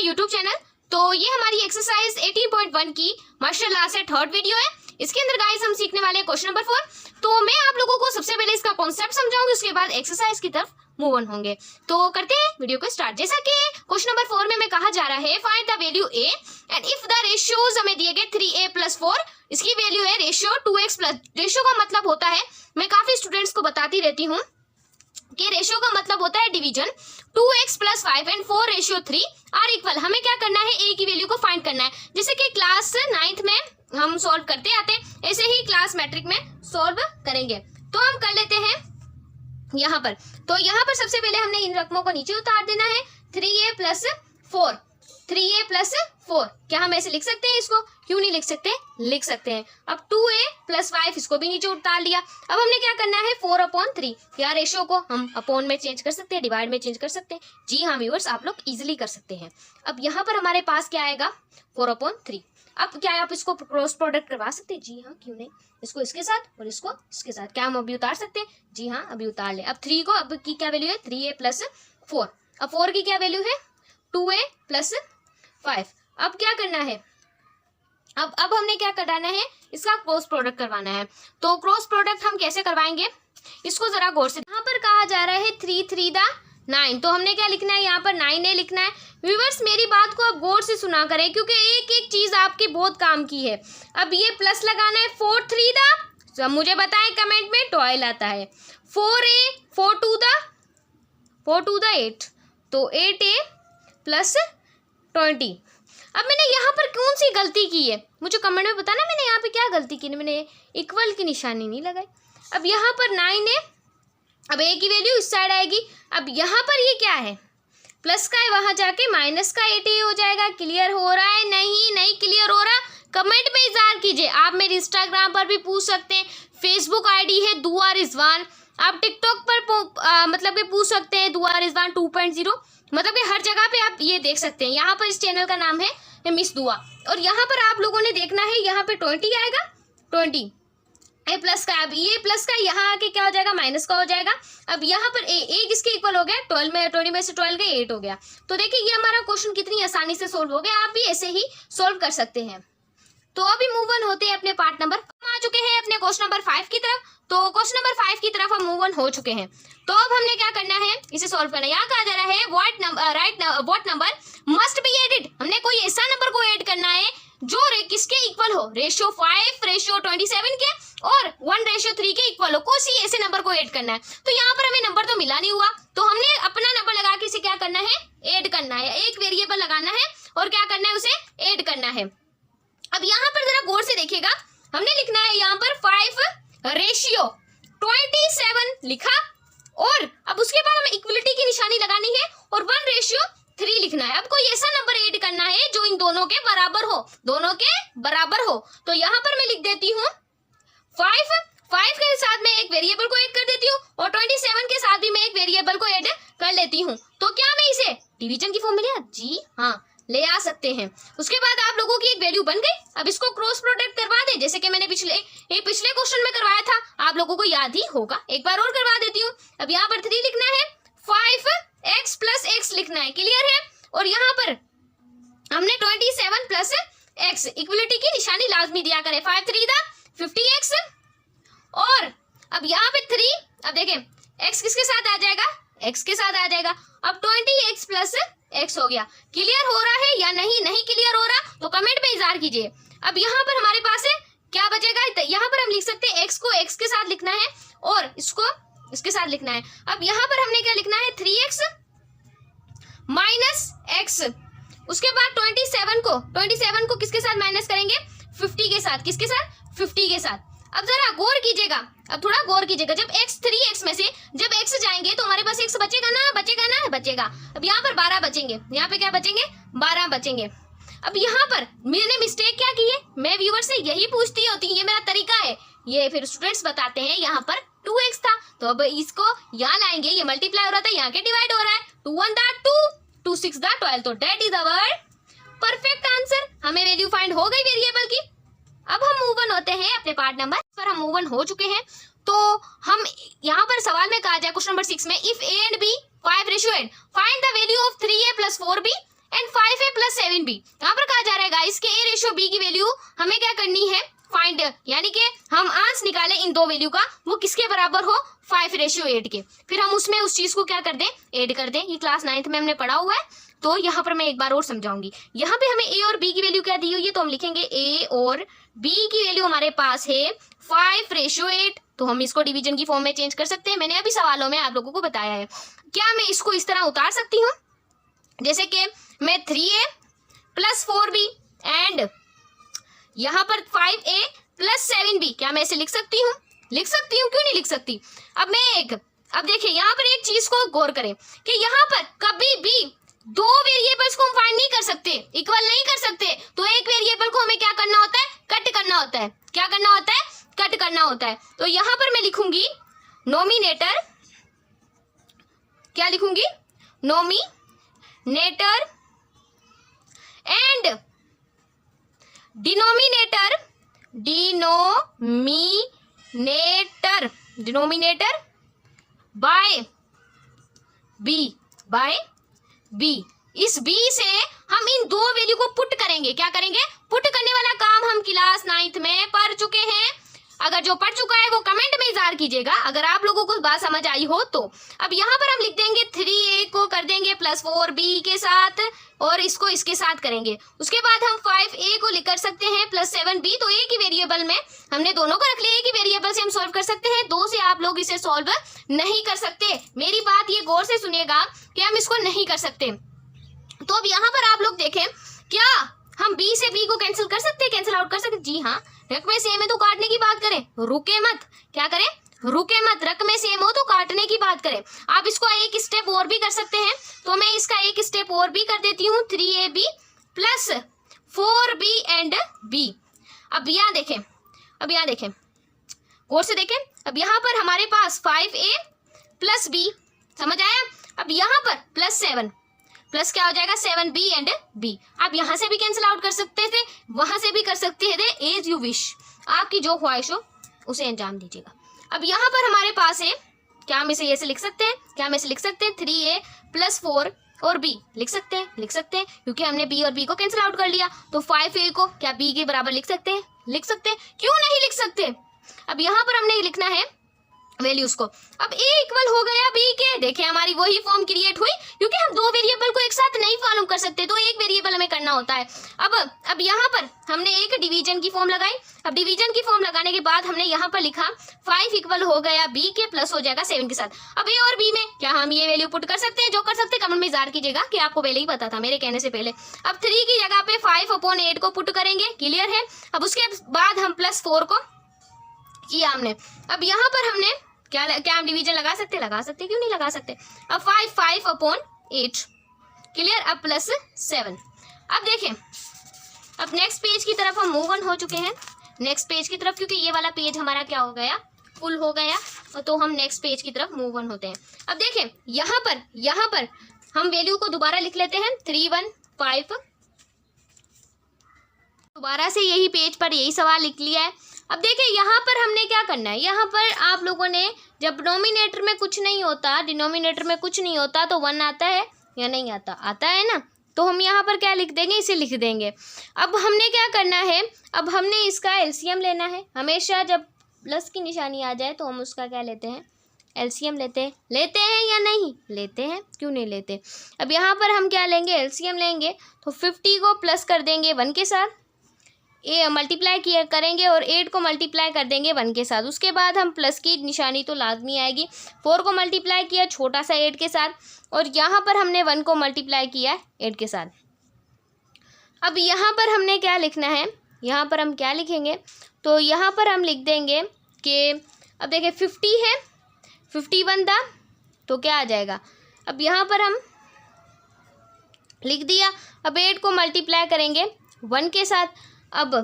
My YouTube channel. तो ये हमारी एक्सरसाइज 18.1 की मार्शल लॉ से थर्ड वीडियो है। इसके अंदर गाइस हम सीखने वाले हैं क्वेश्चन नंबर 4। तो मैं आप लोगों को सबसे पहले इसका कॉन्सेप्ट समझाऊंगी, उसके बाद एक्सरसाइज की तरफ मूव ऑन होंगे। तो करते हैं वीडियो को स्टार्ट। जैसा कि क्वेश्चन नंबर 4 में कहा जा रहा है find the value a and if the ratios हमें दिए गए 3a + 4, इसकी वैल्यू है रेशियो 2x प्लस। रेशियो का मतलब होता है, मैं काफी स्टूडेंट्स को बताती रहती हूँ कि रेशियो का मतलब होता है division. 2x + 5 and 4:3 are equal. हमें क्या करना है, a की वैल्यू को फाइंड करना है। जैसे कि क्लास 9th में हम सॉल्व करते आते हैं, ऐसे ही क्लास मैट्रिक में सॉल्व करेंगे। तो हम कर लेते हैं यहाँ पर। तो यहाँ पर सबसे पहले हमने इन रकमों को नीचे उतार देना है। 3a + 4, 3a + 4। क्या हम ऐसे लिख सकते हैं इसको? क्यों नहीं लिख सकते? लिख सकते हैं। अब 2a + 5, इसको भी नीचे उतार लिया। अब हमने क्या करना है, 4/3। या रेशियो को हम अपॉन में चेंज कर सकते हैं, डिवाइड में चेंज कर सकते हैं। जी हाँ व्यूअर्स, आप लोग इजिली कर सकते हैं। अब यहाँ पर हमारे पास क्या आएगा, 4/3। अब क्या आप इसको क्रॉस प्रोडक्ट करवा सकते हैं? जी हाँ, क्यों नहीं। इसको इसके साथ और इसको इसके साथ क्या हम अभी उतार सकते हैं? जी हाँ, अभी उतार ले। अब 3 को अब की क्या वैल्यू है, 3a + 4। अब 4 की क्या वैल्यू है, 2a + 5। अब क्या करना है, अब हमने क्या कराना है, इसका क्रॉस प्रोडक्ट करवाना है। तो क्रॉस प्रोडक्ट हम कैसे करवाएंगे, इसको जरा गौर से। यहाँ पर कहा जा रहा है 3 3 9, तो हमने क्या लिखना है, यहाँ पर 9a लिखना है। व्यूअर्स मेरी बात को आप गौर से सुना करें, क्योंकि एक एक चीज आपकी बहुत काम की है। अब ये प्लस लगाना है, 4 3 तो मुझे बताएं कमेंट में, 12 आता है। 4a 4 2 8, तो 8a + 20। अब मैंने यहाँ पर कौन सी गलती की है, मुझे कमेंट में बताना मैंने यहाँ पे क्या गलती की। मैंने इक्वल की निशानी नहीं लगाई। अब यहाँ पर 9 है, अब a की वैल्यू इस साइड आएगी। अब यहाँ पर ये क्या है, प्लस का है, वहां जाके माइनस का 8a हो जाएगा। क्लियर हो रहा है? नहीं क्लियर हो रहा, कमेंट में इज़हार कीजिए। आप मेरे इंस्टाग्राम पर भी पूछ सकते हैं, फेसबुक आईडी है दुआ रिजवान। आप टिकटॉक पर मतलब कि पूछ सकते हैं दुआ रिजवान 2.0। मतलब कि हर जगह पे आप ये देख सकते हैं। यहाँ पर इस चैनल का नाम है मिस दुआ, और यहाँ पर आप लोगों ने देखना है, यहाँ पे 20 आएगा, 20 a प्लस का। अब ये प्लस का यहाँ आके क्या हो जाएगा, माइनस का हो जाएगा। अब यहाँ पर a किसके इक्वल हो गया, 20 में से 12 गए 8 हो गया। तो देखिए ये हमारा क्वेश्चन कितनी आसानी से सोल्व हो गया। आप भी ऐसे ही सोल्व कर सकते हैं। तो अभी मूव ऑन होते हैं अपने पार्ट नंबर, हम आ चुके हैं अपने क्वेश्चन नंबर 5 की तरफ। तो क्वेश्चन नंबर 5 की तरफ हम मूव ऑन हो चुके हैं। तो अब हमने क्या करना है, इसे सॉल्व करना है। यहाँ कहा जा रहा है what number must be added. हमने कोई ऐसा नंबर को ऐड करना है जो किसके इक्वल हो, रेशियो 5:27 के और 1:3 के इक्वल हो। कोई ऐसे नंबर को ऐड करना है। तो यहाँ पर हमें नंबर तो मिला नहीं हुआ, तो हमने अपना नंबर लगा के इसे क्या करना है, ऐड करना है। एक वेरिएबल लगाना है और क्या करना है, उसे ऐड करना है। अब यहाँ पर जरा गौर से देखिएगा, हमने लिखना है यहाँ पर 5:27 लिखा, और अब उसके बाद हमें इक्वलिटी की निशानी लगानी है और 1:3 लिखना है। अब कोई ऐसा नंबर ऐड करना है जो इन दोनों के बराबर हो, दोनों के बराबर हो। तो यहाँ पर मैं लिख देती हूँ 5 के साथ में एक वेरिएबल को ऐड कर देती हूँ और 27 के साथ भी मैं एक वेरिएबल को ऐड कर लेती हूँ। तो क्या मैं इसे डिवीजन की फॉर्म में ले, जी हाँ ले आ सकते हैं। उसके बाद आप लोगों की एक वैल्यू बन गई। अब इसको क्रॉस प्रोडक्ट करवा दे, जैसे कि मैंने पिछले क्वेश्चन में करवाया था, आप लोगों को याद ही होगा। एक बार और करवा देती हूँ। अब यहाँ पर 3 लिखना है, 5x + x लिखना है। क्लियर है? और यहाँ पर हमने 27 + x, इक्वलिटी की निशानी लाजमी दिया करें। 5 3 50x, और अब यहाँ पे 3, अब देखें x किसके साथ आ जाएगा, x के साथ आ जाएगा। अब 20x + x हो गया। क्लियर हो रहा है या नहीं क्लियर हो रहा, तो कमेंट में इज़हार कीजिए। अब यहाँ पर हमारे पास है क्या बचेगा, यहाँ पर हम लिख सकते हैं x को x के साथ लिखना है और इसको इसके साथ लिखना है। अब यहाँ पर हमने क्या लिखना है, 3x - x। उसके बाद 27 को किसके साथ माइनस करेंगे, 50 के साथ। किसके साथ, 50 के साथ। अब जरा गौर कीजिएगा, अब थोड़ा गौर कीजिएगा। जब 3x में से जब x जाएंगे तो हमारे पास x बचेगा ना, बचेगा। अब यहाँ पर 12 बचेंगे, यहाँ पे क्या बचेंगे, 12 बचेंगे। अब यहाँ पर मैंने मिस्टेक क्या की है, मैं व्यूअर से यही पूछती होती हूँ, ये मेरा तरीका है। ये फिर स्टूडेंट्स बताते हैं यहाँ पर 2x था, तो अब इसको यहाँ लाएंगे, ये मल्टीप्लाई हो रहा था, यहाँ के डिवाइड हो रहा है। 2 1 2, 2 6 12, तो that is our perfect answer. हमें वैल्यू फाइंड हो गई वेरिएबल की। अब हम मूव ऑन होते हैं अपने पार्ट नंबर पर, हम मूव ऑन हो चुके हैं। तो हम यहाँ पर सवाल में कहा जाए क्वेश्चन नंबर 6 में, if a and b 5:8, find the value of 3a + 4b and 5a + 7b। यहाँ पर कहा जा रहा है गाइस कि a/b की वैल्यू हमें क्या करनी है, फाइंड, यानी कि हम आंस निकाले इन दो वैल्यू का, वो किसके बराबर हो, 5:8 के। फिर हम उसमें उस चीज को क्या कर दें, ऐड कर दें। ये क्लास 9th में हमने पढ़ा हुआ है, तो यहाँ पर मैं एक बार और समझाऊंगी। यहाँ पे हमें a और b की वैल्यू क्या दी हुई है, तो हम लिखेंगे a और b की वैल्यू हमारे पास है 5:8। तो हम इसको डिवीजन की फॉर्म में चेंज कर सकते हैं। मैंने अभी सवालों में आप लोगों को बताया है। क्या मैं इसको इस तरह उतार सकती हूँ, जैसे कि मैं 3a + 4b एंड यहाँ पर 5a + 7b, क्या मैं इसे लिख सकती हूँ? लिख सकती हूँ, क्यों नहीं लिख सकती। अब देखिए यहाँ पर एक चीज को गौर करें कि यहाँ पर कभी भी दो वेरिएबल्स को हम फाइंड नहीं कर सकते, इक्वल नहीं कर सकते। तो एक वेरिएबल को हमें क्या करना होता है, कट करना होता है। क्या करना होता है, कट करना होता है। तो यहाँ पर मैं लिखूंगी नोमिनेटर, क्या लिखूंगी, numerator and denominator, denominator by B. इस b से हम इन दो वैल्यू को पुट करेंगे। क्या करेंगे, पुट करने वाला काम हम क्लास 9th में पढ़ चुके हैं। अगर जो पढ़ चुका है वो कमेंट में इज़हार कीजिएगा, अगर आप लोगों को बात समझ आई हो तो। अब यहाँ पर हम लिख देंगे 3a को कर देंगे + 4b के साथ, और इसको इसके साथ करेंगे। उसके बाद हम 5a को लिख कर सकते हैं + 7b। तो एक ही वेरिएबल में हमने दोनों को रख लिया, एक ही वेरिएबल से हम सॉल्व कर सकते हैं। दो से आप लोग इसे सॉल्व नहीं कर सकते। मेरी बात ये गौर से सुनिएगा कि हम इसको नहीं कर सकते। तो अब यहाँ पर आप लोग देखें, क्या हम b से b को कैंसिल कर सकते हैं, कैंसिल आउट कर सकते हैं? जी हाँ, रक में सेम है तो काटने की बात करें, रुके मत। क्या करें, रुके मत। रक में सेम हो तो काटने की बात करें। आप इसको एक स्टेप और भी कर सकते हैं, तो मैं इसका एक स्टेप और भी कर देती हूँ, 3ab + 4b एंड b। अब यहाँ देखें, गौर से देखें। अब यहाँ पर हमारे पास 5a + b, समझ आया। अब यहाँ पर +7 प्लस क्या हो जाएगा, 7b एंड b। आप यहाँ से भी कैंसिल आउट कर सकते थे, वहां से भी कर सकते थे, एज यू विश, आपकी जो ख्वाहिश हो उसे अंजाम दीजिएगा। अब यहाँ पर हमारे पास है, क्या हम इसे ऐसे लिख सकते हैं, 3a + 4 और b लिख सकते हैं, क्योंकि हमने b और b को कैंसिल आउट कर लिया। तो 5a को क्या b के बराबर लिख सकते हैं, क्यों नहीं लिख सकते। अब यहाँ पर हमने लिखना है वैल्यूज को। अब a इक्वल हो गया b के, देखें हमारी वही फॉर्म क्रिएट हुई, क्योंकि हम दो वेरिएबल को एक साथ नहीं फॉलो कर सकते, तो एक वेरिएबल हमें करना होता है। अब यहाँ पर हमने एक डिवीजन की फॉर्म लगाई। अब डिवीजन की फॉर्म लगाने के बाद हमने यहाँ पर लिखा 5 इक्वल हो गया b के, प्लस हो जाएगा 7 के साथ। अब a और b में क्या हम ये वैल्यू पुट कर सकते हैं, जो कर सकते हैं कमेंट में इज़हार कीजिएगा कि आपको पहले ही पता था मेरे कहने से पहले। अब 3 की जगह पे 5/8 को पुट करेंगे, क्लियर है। अब उसके बाद हम +4 को किया हमने। अब यहाँ पर हमने क्या हम डिवीजन लगा सकते, क्यों नहीं लगा सकते। अब 5/8, क्लियर। अब +7। अब देखें, अब नेक्स्ट पेज की तरफ हम मूव ऑन हो चुके हैं, नेक्स्ट पेज की तरफ, क्योंकि ये वाला पेज हमारा क्या हो गया, फुल हो गया, तो हम नेक्स्ट पेज की तरफ मूव ऑन होते हैं। अब देखें यहाँ पर हम वैल्यू को दोबारा लिख लेते हैं, 315। दोबारा से यही पेज पर यही सवाल लिख लिया है। अब देखिए यहाँ पर हमने क्या करना है, यहाँ पर आप लोगों ने जब डिनोमिनेटर में कुछ नहीं होता तो 1 आता है या नहीं आता है ना। तो हम यहाँ पर क्या लिख देंगे, इसे लिख देंगे। अब हमने क्या करना है, अब हमने इसका एलसीएम लेना है। हमेशा जब प्लस की निशानी आ जाए तो हम उसका क्या लेते हैं, एलसीएम लेते हैं या नहीं लेते हैं, क्यों नहीं लेते। अब यहाँ पर हम क्या लेंगे, एलसीएम लेंगे। तो 50 को प्लस कर देंगे 1 के साथ, मल्टीप्लाई करेंगे और 8 को मल्टीप्लाई कर देंगे 1 के साथ। उसके बाद हम प्लस की निशानी तो लाजमी आएगी। 4 को मल्टीप्लाई किया छोटा सा 8 के साथ, और यहाँ पर हमने 1 को मल्टीप्लाई किया 8 के साथ। अब यहाँ पर हमने क्या लिखना है, यहाँ पर हम क्या लिखेंगे, तो यहाँ पर हम लिख देंगे कि अब देखिए 50 है, 51 था, तो क्या आ जाएगा। अब यहाँ पर हम लिख दिया। अब 8 को मल्टीप्लाई करेंगे 1 के साथ, अब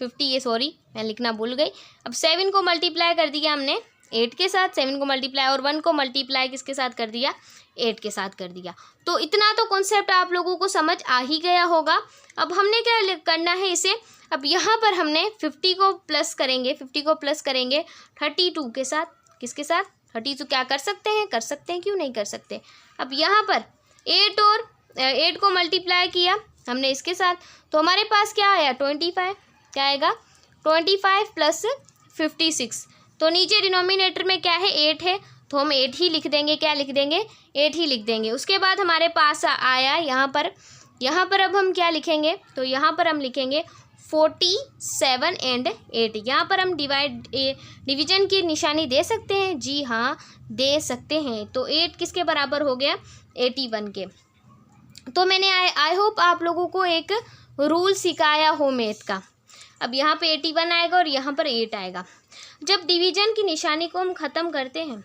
50 मैं लिखना भूल गई। अब 7 को मल्टीप्लाई कर दिया हमने 8 के साथ, 7 को मल्टीप्लाई, और 1 को मल्टीप्लाई किसके साथ कर दिया, 8 के साथ कर दिया। तो इतना तो कॉन्सेप्ट आप लोगों को समझ आ ही गया होगा। अब हमने क्या करना है इसे, अब यहाँ पर हमने 50 को प्लस करेंगे 32 के साथ, किसके साथ, 32 क्या कर सकते हैं, क्यों नहीं कर सकते। अब यहाँ पर 8 और 8 को मल्टीप्लाई किया हमने इसके साथ, तो हमारे पास क्या आया 25, क्या आएगा 25 प्लस 56। तो नीचे डिनोमिनेटर में क्या है 8 है, तो हम 8 ही लिख देंगे, क्या लिख देंगे 8 ही लिख देंगे। उसके बाद हमारे पास आया यहाँ पर अब हम क्या लिखेंगे, तो यहाँ पर हम लिखेंगे 47 एंड 8। यहाँ पर हम डिवीजन की निशानी दे सकते हैं, जी हाँ दे सकते हैं। तो 8 किसके बराबर हो गया 81 के। तो मैंने आई होप आप लोगों को एक रूल सिखाया हो मैथ का। अब यहाँ पे 81 आएगा और यहाँ पर 8 आएगा। जब डिवीजन की निशानी को हम ख़त्म करते हैं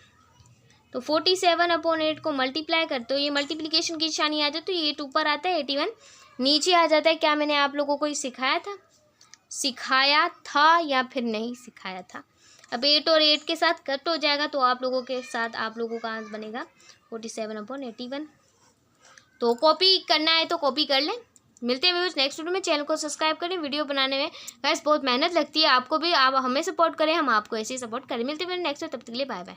तो 47/8 को मल्टीप्लाई करते हो, ये मल्टीप्लिकेशन की निशानी आ जाए तो ये 8 ऊपर आता है, 81 नीचे आ जाता है। क्या मैंने आप लोगों को ये सिखाया था या फिर नहीं सिखाया था? अब 8 और 8 के साथ कट हो जाएगा तो आप लोगों का आंसर बनेगा 47/81। तो कॉपी करना है तो कॉपी कर लें। मिलते हैं नेक्स्ट वीडियो में। चैनल को सब्सक्राइब करें। वीडियो बनाने में गाइस बहुत मेहनत लगती है, आपको भी, आप हमें सपोर्ट करें, हम आपको ऐसे ही सपोर्ट करें। मिलते हैं नेक्स्ट वीडियो, तब तक के लिए बाय बाय।